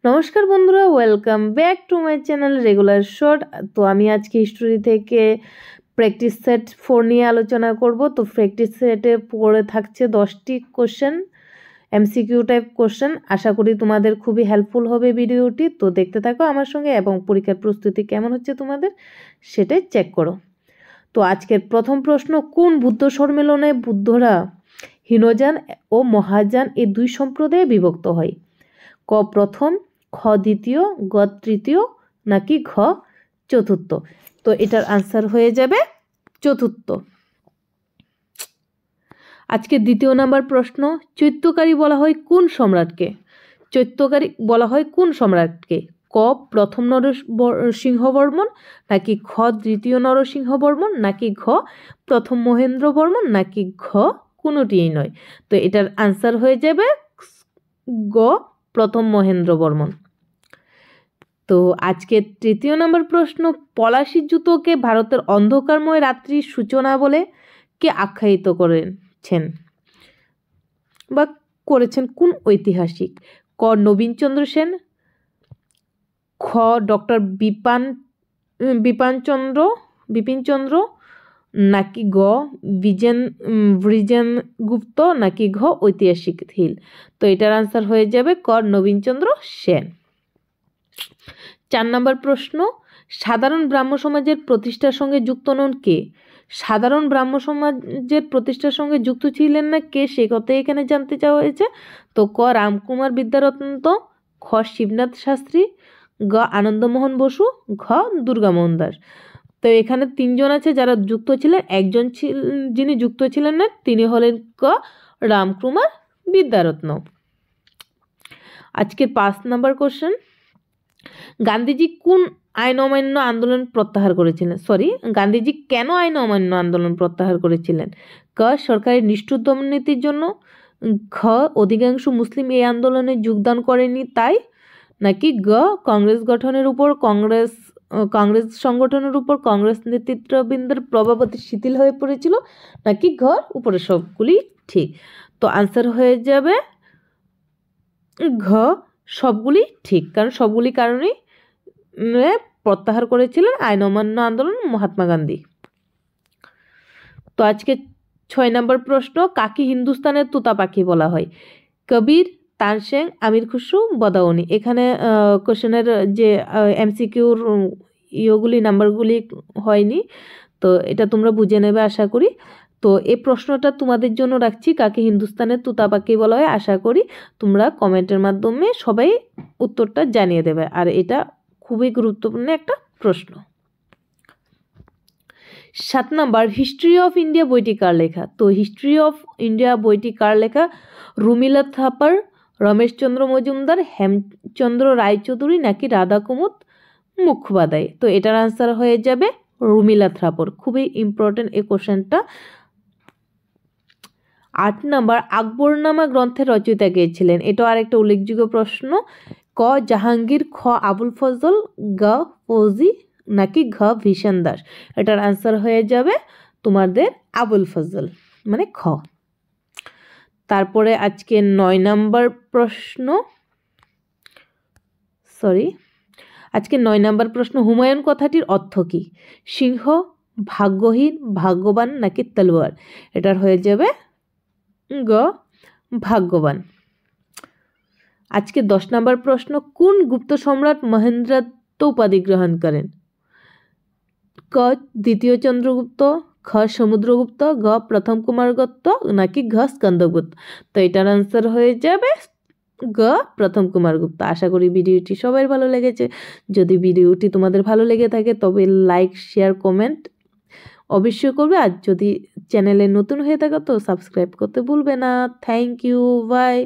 নমস্কার বন্ধুরা, welcome back to my channel regular short. তো আমি আজকে হিস্টোরি থেকে প্র্যাকটিস সেট 4 নিয়ে আলোচনা করব। তো প্র্যাকটিস সেটে পড়ে থাকছে 10টি কোশ্চেন, এমসিকিউ টাইপ কোশ্চেন। আশা করি তোমাদের খুবই হেল্পফুল হবে ভিডিওটি। তো দেখতে থাকো আমার সঙ্গে এবং পরীক্ষার প্রস্তুতি কেমন হচ্ছে তোমাদের সেটাই চেক করো। তো আজকের প্রথম প্রশ্ন, কোন বুদ্ধ সম্মেলনে বুদ্ধরা হীনযান ও মহাযান এই দুই সম্প্রদায়ে বিভক্ত হয়? ক প্রথম, খ দ্বিতীয়, গ তৃতীয়, নাকি ঘ চতুর্থ? তো এটার আনসার হয়ে যাবে চতুর্থ। আজকে দ্বিতীয় নাম্বার প্রশ্ন, চৈত্যকারী বলা হয় কোন সম্রাটকে? চৈত্যকারী বলা হয় কোন সম্রাটকে? ক প্রথম নরসিংহবর্মন, নাকি খ দ্বিতীয় নরসিংহবর্মন, নাকি ঘ প্রথম মহেন্দ্রবর্মন, নাকি ঘ কোনোটিই নয়? তো এটার আনসার হয়ে যাবে গ প্রথম মহেন্দ্রবর্মন। তো আজকে তৃতীয় নম্বর প্রশ্ন, পলাশী জুতোকে ভারতের অন্ধকারময় রাত্রির সূচনা বলে কে আখ্যায়িত করেছেন বা করেছেন কোন ঐতিহাসিক? ক নবীনচন্দ্র সেন, খ ডক্টর বিপিনচন্দ্র, নাকি গ ব্রিজেন গুপ্ত, নাকি ঘ ঐতিহাসিক হিল? তো এটার আনসার হয়ে যাবে ক নবীনচন্দ্র সেন। 4 নম্বর প্রশ্ন, সাধারণ ব্রাহ্ম সমাজের প্রতিষ্ঠার সঙ্গে যুক্ত নন কে? সাধারণ ব্রাহ্ম সমাজের প্রতিষ্ঠার সঙ্গে যুক্ত ছিলেন না কে, সে কথাই এখানে জানতে চাওয়া হয়েছে। তো ক রামকুমার বিদ্যারত্ন, খ শিবনাথ শাস্ত্রী, গ আনন্দমোহন বসু, ঘ দুর্গামোহন দাস। তো এখানে 3 জন আছে যারা যুক্ত ছিলেন, একজন যিনি যুক্ত ছিলেন না তিনি হলেন ক রামকুমার বিদ্যারত্ন। আজকের 5 নম্বর কোশ্চেন, গান্ধীজি কোন আইন অমান্য আন্দোলন প্রত্যাহার করেছিলেন? গান্ধীজি কেন আইন অমান্য আন্দোলন প্রত্যাহার করেছিলেন? ক সরকারের নিষ্ঠুর দমননীতির জন্য, ঘ অধিকাংশ মুসলিম এই আন্দোলনে যোগদান করেনি তাই, নাকি গ কংগ্রেস সংগঠনের উপর কংগ্রেস নেতৃত্ববৃন্দের প্রভাবতে শিথিল হয়ে পড়েছিল, নাকি ঘ উপরে সবগুলি ঠিক? তো আনসার হয়ে যাবে ঘ সবগুলি ঠিক, কারণ সবগুলি কারণেই প্রত্যাহার করেছিলেন আইন অমান্য আন্দোলন মহাত্মা গান্ধী। তো আজকে 6 নম্বর প্রশ্ন, কাকে হিন্দুস্তানের তোতা পাখি বলা হয়? কবির, তানসেন, আমির খুসরো, বদাউনি। এখানে কোশ্চেনের যে এমসিকিউর ইয়েগুলি নাম্বারগুলি হয়নি, তো এটা তোমরা বুঝে নেবে আশা করি। তো এই প্রশ্নটা তোমাদের জন্য রাখছি, কাকে হিন্দুস্তানের তোতা পাখি বলা হয়। আশা করি তোমরা কমেন্টের মাধ্যমে সবাই উত্তরটা জানিয়ে দেবে, আর এটা খুবই গুরুত্বপূর্ণ একটা প্রশ্ন। 7 নাম্বার, হিস্ট্রি অফ ইন্ডিয়া বইটি কার লেখা? তো হিস্ট্রি অফ ইন্ডিয়া বইটি কার লেখা? রুমিলা থাপার, রমেশচন্দ্র মজুমদার, হেমচন্দ্র রায়চৌধুরী, নাকি রাধা কুমুদ মুখোপাধ্যায়? তো এটার আনসার হয়ে যাবে রুমিলা থাপার। খুবই ইম্পর্টেন্ট এই কোশ্চেনটা। 8 নাম্বার, আকবরনামা গ্রন্থের রচয়িতা কে ছিলেন? এটাও আরেকটা উল্লেখযোগ্য প্রশ্ন। ক জাহাঙ্গীর, খ আবুল ফজল, গ ফৌজি, নাকি ঘ ভীষণ দাস? এটার আনসার হয়ে যাবে তোমাদের আবুল ফজল, মানে খ। তারপরে আজকে 9 নাম্বার প্রশ্ন, আজকে 9 নাম্বার প্রশ্ন, হুমায়ুন কথাটির অর্থ কি? সিংহ, ভাগ্যহীন, ভাগ্যবান, নাকি তলোয়ার? এটার হয়ে যাবে গ ভাগ্যবান। আজকে 10 নম্বর প্রশ্ন, কোন গুপ্ত সম্রাট মহেন্দ্রত্ব উপাধি গ্রহণ করেন? ক দ্বিতীয় চন্দ্রগুপ্ত, খ সমুদ্রগুপ্ত, গ প্রথম কুমারগুপ্ত, নাকি ঘ স্কন্দগুপ্ত? তো এটার আনসার হয়ে যাবে গ প্রথম কুমারগুপ্ত। আশা করি ভিডিওটি সবাই ভালো লেগেছে। যদি ভিডিওটি তোমাদের ভালো লেগে থাকে তবে লাইক, শেয়ার, কমেন্ট অবশ্যই করবে, আর যদি চ্যানেলে নতুন হয়ে থাকে তো সাবস্ক্রাইব করতে ভুলবে না। Thank you, by.